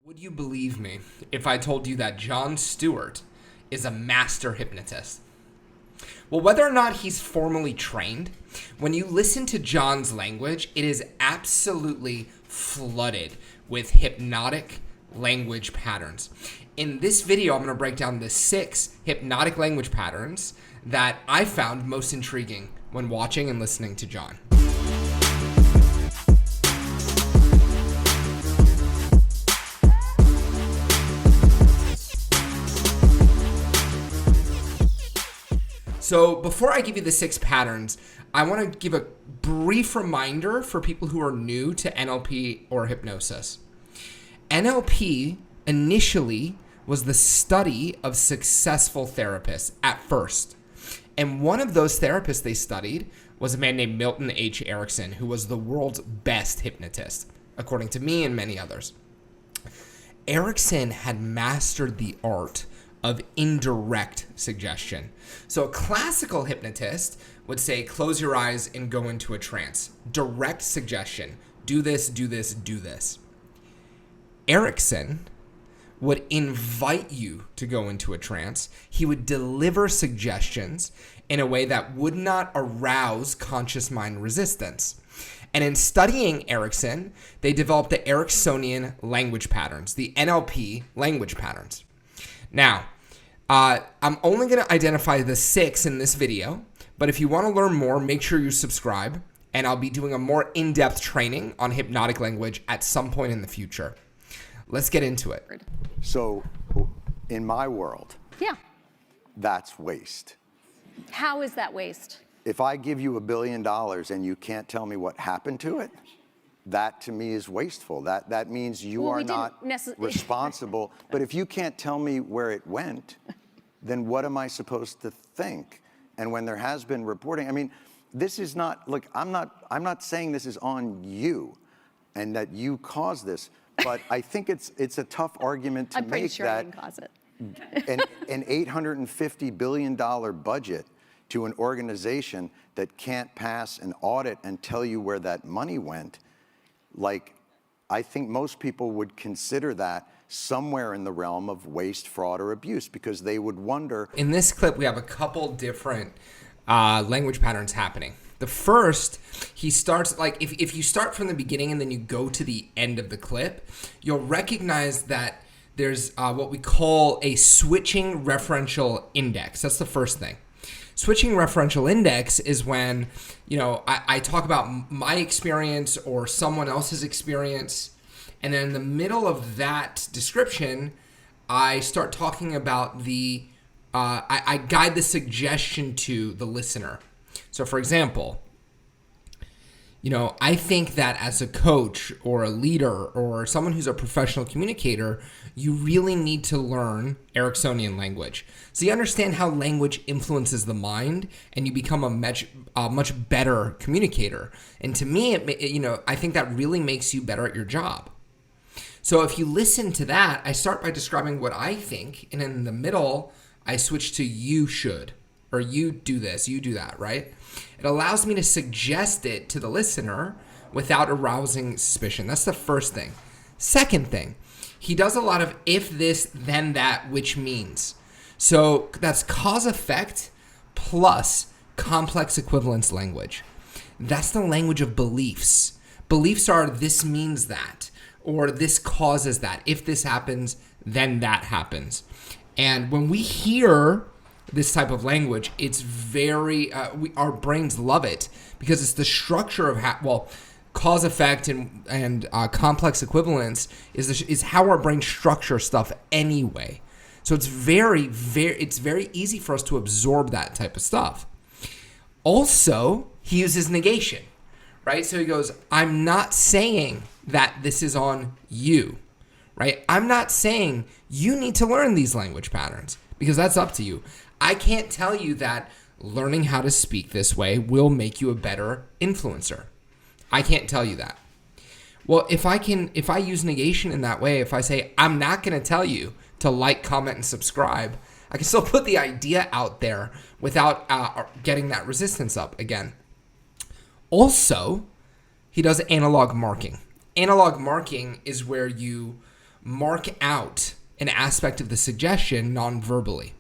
Would you believe me if I told you that John Stewart is a master hypnotist? Well, whether or not he's formally trained, when you listen to John's language, it is absolutely flooded with hypnotic language patterns. In this video, I'm going to break down the 6 hypnotic language patterns that I found most intriguing when watching and listening to John. So before I give you the 6 patterns, I want to give a brief reminder for people who are new to NLP or hypnosis. NLP initially was the study of successful therapists at first. And one of those therapists they studied was a man named Milton H. Erickson, who was the world's best hypnotist, according to me and many others. Erickson had mastered the art of indirect suggestion. So a classical hypnotist would say, close your eyes and go into a trance. Direct suggestion. Do this, do this, do this. Erickson would invite you to go into a trance. He would deliver suggestions in a way that would not arouse conscious mind resistance. And in studying Erickson, they developed the Ericksonian language patterns, the NLP language patterns. Now, I'm only going to identify the 6 in this video, but if you want to learn more, make sure you subscribe, and I'll be doing a more in-depth training on hypnotic language at some point in the future. Let's get into it. So, in my world, that's waste. How is that waste? If I give you $1 billion and you can't tell me what happened to it, that to me is wasteful. That means you are not responsible. But if you can't tell me where it went, then what am I supposed to think? And when there has been reporting, I mean, this is not, look, I'm not saying this is on you and that you caused this, but I think it's a tough argument to I'm pretty make sure that I didn't cause it. an $850 billion budget to an organization that can't pass an audit and tell you where that money went, like, I think most people would consider that somewhere in the realm of waste, fraud, or abuse, because they would wonder. In this clip, we have a couple different language patterns happening. The first, he starts, like, if you start from the beginning and then you go to the end of the clip, you'll recognize that there's what we call a switching referential index. That's the first thing. Switching referential index is when, I talk about my experience or someone else's experience, and then in the middle of that description, I start talking about I guide the suggestion to the listener. So for example, I think that as a coach or a leader or someone who's a professional communicator, you really need to learn Ericksonian language. So you understand how language influences the mind and you become a much better communicator. And to me, I think that really makes you better at your job. So if you listen to that, I start by describing what I think. And in the middle, I switch to you should, or you do this, you do that, right? It allows me to suggest it to the listener without arousing suspicion. That's the first thing. Second thing, he does a lot of if this, then that, which means. So that's cause-effect plus complex equivalence language. That's the language of beliefs. Beliefs are this means that, or this causes that. If this happens, then that happens. And when we hear this type of language, it's very, our brains love it because it's the structure of cause effect and complex equivalence is how our brain structure stuff anyway. So it's very easy for us to absorb that type of stuff. Also, he uses negation, right? So he goes, I'm not saying that this is on you, right? I'm not saying you need to learn these language patterns because that's up to you. I can't tell you that learning how to speak this way will make you a better influencer. I can't tell you that. Well, if I use negation in that way, if I say, I'm not going to tell you to like, comment, and subscribe, I can still put the idea out there without getting that resistance up again. Also, he does analog marking. Analog marking is where you mark out an aspect of the suggestion non-verbally.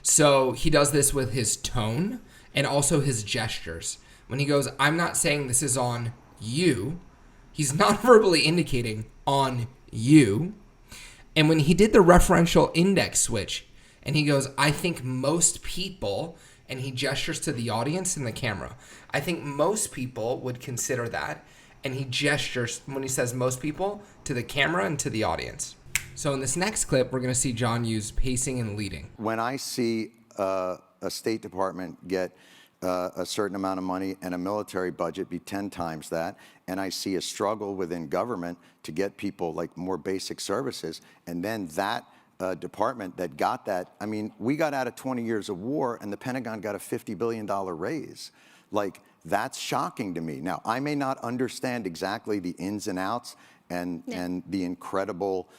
So he does this with his tone and also his gestures. When he goes, I'm not saying this is on you, he's not verbally indicating on you. And when he did the referential index switch, and he goes, I think most people, and he gestures to the audience and the camera. I think most people would consider that. And he gestures, when he says most people, to the camera and to the audience. So in this next clip, we're going to see John use pacing and leading. When I see a State Department get a certain amount of money and a military budget be 10 times that, and I see a struggle within government to get people like more basic services, and then that department that got that, I mean, we got out of 20 years of war and the Pentagon got a $50 billion raise. Like, that's shocking to me. Now, I may not understand exactly the ins and outs and the incredible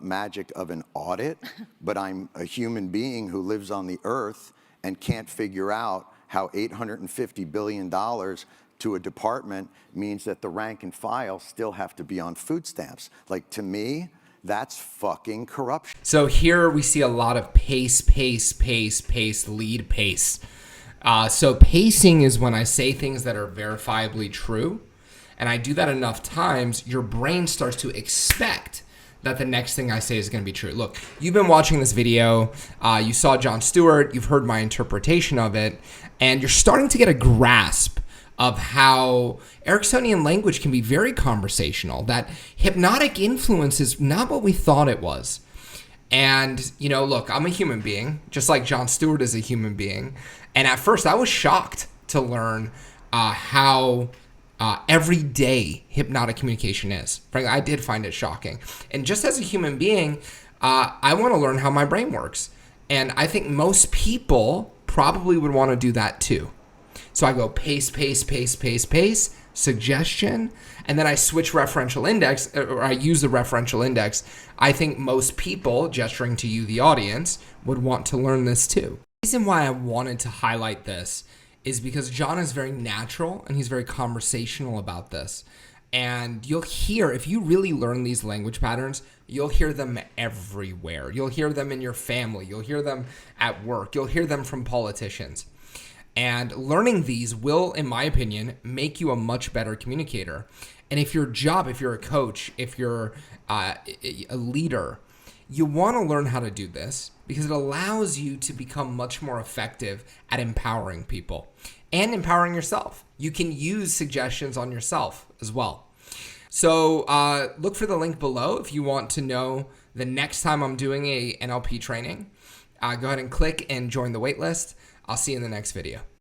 magic of an audit, but I'm a human being who lives on the earth and can't figure out how $850 billion to a department means that the rank and file still have to be on food stamps. Like, to me, that's fucking corruption. So here we see a lot of pace, lead, pace. So pacing is when I say things that are verifiably true, and I do that enough times, your brain starts to expect that the next thing I say is going to be true. Look, you've been watching this video, you saw John Stewart, you've heard my interpretation of it, and you're starting to get a grasp of how Ericksonian language can be very conversational, that hypnotic influence is not what we thought it was. And, you know, look, I'm a human being, just like John Stewart is a human being. And at first I was shocked to learn how everyday hypnotic communication is. Frankly, I did find it shocking. And just as a human being, I want to learn how my brain works. And I think most people probably would want to do that too. So I go pace, suggestion, and then I switch referential index, or I use the referential index. I think most people, gesturing to you, the audience, would want to learn this too. The reason why I wanted to highlight this is because John is very natural and he's very conversational about this. And you'll hear, if you really learn these language patterns, you'll hear them everywhere. You'll hear them in your family. You'll hear them at work. You'll hear them from politicians. And learning these will, in my opinion, make you a much better communicator. And if you're a coach, if you're a leader, you want to learn how to do this because it allows you to become much more effective at empowering people and empowering yourself. You can use suggestions on yourself as well. So look for the link below if you want to know the next time I'm doing a NLP training. Go ahead and click and join the waitlist. I'll see you in the next video.